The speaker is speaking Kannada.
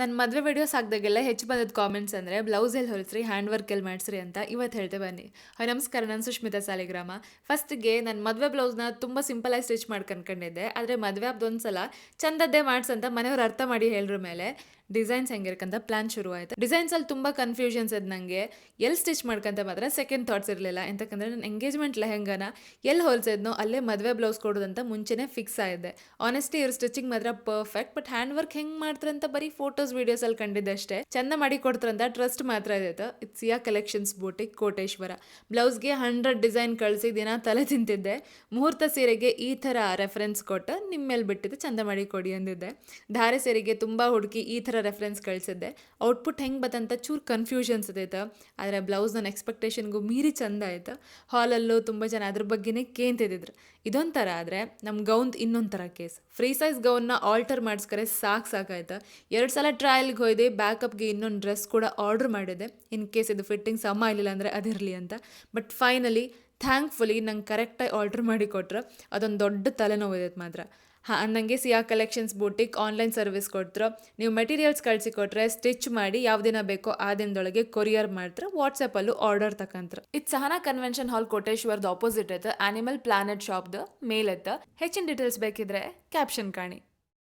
ನನ್ನ ಮದುವೆ ವಿಡಿಯೋಸ್ ಹಾಕ್ದಾಗೆಲ್ಲ ಹೆಚ್ಚು ಬಂದಿದ್ದ ಕಾಮೆಂಟ್ಸ್ ಅಂದರೆ ಬ್ಲೌಸ್ ಎಲ್ಲಿ ಹೊಲಿಸ್ರಿ ಹ್ಯಾಂಡ್ ವರ್ಕ್ ಎಲ್ಲಿ ಮಾಡಿಸ್ರಿ ಅಂತ ಇವತ್ತು ಹೇಳ್ತೆ ಬನ್ನಿ. ಹಾಯ್ ನಮಸ್ಕಾರ, ನಾನು ಸುಷ್ಮಿತಾ ಸಾಲಿಗ್ರಾಮ. ಫಸ್ಟ್ಗೆ ನನ್ನ ಮದುವೆ ಬ್ಲೌಸ್ನ ತುಂಬ ಸಿಂಪಲಾಗಿ ಸ್ಟಿಚ್ ಮಾಡ್ಕೊಂಡಿದ್ದೆ. ಆದರೆ ಮದುವೆ ಹಬ್ಬದೊಂದು ಸಲ ಚಂದದ್ದೇ ಮಾಡ್ಸಂತ ಮನೆಯವ್ರು ಅರ್ಥ ಮಾಡಿ ಹೇಳ್ರ ಮೇಲೆ ಡಿಸೈನ್ಸ್ ಹೆಂಗಿರ್ಕಂತ ಪ್ಲಾನ್ ಶುರು ಆಯಿತು. ಡಿಸೈನ್ಸಲ್ಲಿ ತುಂಬ ಕನ್ಫ್ಯೂಷನ್ಸ್ ಇದ್ದು ನನಗೆ ಎಲ್ಲಿ ಸ್ಟಿಚ್ ಮಾಡ್ಕೊಂತ ಮಾತ್ರ ಸೆಕೆಂಡ್ ಥಾಟ್ಸ್ ಇರಲಿಲ್ಲ. ಎಂತಕ್ಕಂದ್ರೆ ನನ್ನ ಎಂಗೇಜ್ಮೆಂಟ್ ಲೆಹೆಂಗಾನ ಎಲ್ಲಿ ಹೊಲ್ಸಿದ್ನೋ ಅಲ್ಲೇ ಮದುವೆ ಬ್ಲೌಸ್ ಕೊಡೋದಂತ ಮುಂಚೆನೇ ಫಿಕ್ಸ್ ಆಯಿದ್ದೆ. ಆನೆಸ್ಟಿ ಇವ್ರ ಸ್ಟಿಚಿಂಗ್ ಮಾತ್ರ ಪರ್ಫೆಕ್ಟ್, ಬಟ್ ಹ್ಯಾಂಡ್ ವರ್ಕ್ ಹೆಂಗೆ ಮಾಡ್ತಾರಂತ ಬರೀ ಫೋಟೋಸ್ ವಿಡಿಯೋಸ್ ಅಲ್ಲಿ ಕಂಡಿದ್ದಷ್ಟೇ. ಚಂದ ಮಾಡಿ ಕೊಡ್ತಾರಂತ ಟ್ರಸ್ಟ್ ಮಾತ್ರ ಇದೆ. It's Siya collections boutique, Koteshwara. ಬ್ಲೌಸ್ಗೆ 100 ಡಿಸೈನ್ ಕಳಿಸಿ ದಿನ ತಲೆ ತಿಂತಿದ್ದೆ. ಮುಹೂರ್ತ ಸೀರೆಗೆ ಈ ಥರ ರೆಫರೆನ್ಸ್ ಕೊಟ್ಟು ನಿಮ್ಮ ಮೇಲೆ ಬಿಟ್ಟಿದ್ದು ಚಂದ ಮಾಡಿ ಕೊಡಿ ಅಂದಿದ್ದೆ. ಧಾರೆ ಸೀರೆಗೆ ತುಂಬ ಹುಡುಕಿ ಈ ಥರ ರೆಫರೆನ್ಸ್ ಕಳಿಸಿದ್ದೆ. ಔಟ್ಪುಟ್ ಹೆಂಗೆ ಬತ್ತಂತ ಚೂರು ಕನ್ಫ್ಯೂಷನ್ಸ್ ಇದೈತೆ. ಆದರೆ ಬ್ಲೌಸ್ ನನ್ನ ಎಕ್ಸ್ಪೆಕ್ಟೇಷನ್ಗೂ ಮೀರಿ ಚಂದ ಆಯ್ತು. ಹಾಲಲ್ಲೂ ತುಂಬ ಜನ ಅದ್ರ ಬಗ್ಗೆನೇ ಕೇಂತಿದ್ರು. ಇದೊಂಥರ ಆದರೆ ನಮ್ಮ ಗೌನ್ ಇನ್ನೊಂಥರ ಕೇಸ್. ಫ್ರೀ ಸೈಜ್ ಗೌನ್ನ ಆಲ್ಟರ್ ಮಾಡಿಸ್ಕರೆ ಸಾಕಾಯ್ತು. 2 ಸಲ ಟ್ರಯಲ್ಗೆ ಹೋಯ್ದೆ. ಬ್ಯಾಕಪ್ಗೆ ಇನ್ನೊಂದು ಡ್ರೆಸ್ ಕೂಡ ಆರ್ಡ್ರ್ ಮಾಡಿದೆ, ಇನ್ ಕೇಸ್ ಇದು ಫಿಟ್ಟಿಂಗ್ ಸಮ ಇರಲಿಲ್ಲ ಅಂದರೆ ಅದಿರಲಿ ಅಂತ. ಬಟ್ ಫೈನಲಿ ಥ್ಯಾಂಕ್ಫುಲಿ ನಂಗೆ ಕರೆಕ್ಟಾಗಿ ಆರ್ಡ್ರ್ ಮಾಡಿ ಕೊಟ್ರು. ಅದೊಂದು ದೊಡ್ಡ ತಲೆನೋವಿದೆ ಮಾತ್ರ. ನನಗೆ ಸಿಯಾ ಕಲೆಕ್ಷನ್ಸ್ ಬೂಟಿಕ್ ಆನ್ಲೈನ್ ಸರ್ವಿಸ್ ಕೊಡ್ತಾರೆ. ನೀವು ಮೆಟೀರಿಯಲ್ಸ್ ಕಳಿಸಿ ಕೊಟ್ಟರೆ ಸ್ಟಿಚ್ ಮಾಡಿ ಯಾವ ದಿನ ಬೇಕೋ ಆ ದಿನದೊಳಗೆ ಕೊರಿಯರ್ ಮಾಡ್ತಾರೆ. ವಾಟ್ಸಪ್ಪಲ್ಲೂ ಆರ್ಡರ್ ತಕಂತಾರೆ. ಇದು ಸಹನಾ ಕನ್ವೆನ್ಷನ್ ಹಾಲ್ ಕೋಟೇಶ್ವರದ ಆಪೋಸಿಟ್ ಐತೆ. ಆನಿಮಲ್ ಪ್ಲಾನೆಟ್ ಶಾಪ್ದು ಮೇಲತ್ತ. ಹೆಚ್ಚಿನ ಡೀಟೇಲ್ಸ್ ಬೇಕಿದ್ರೆ ಕ್ಯಾಪ್ಷನ್ ಕಾಣಿ.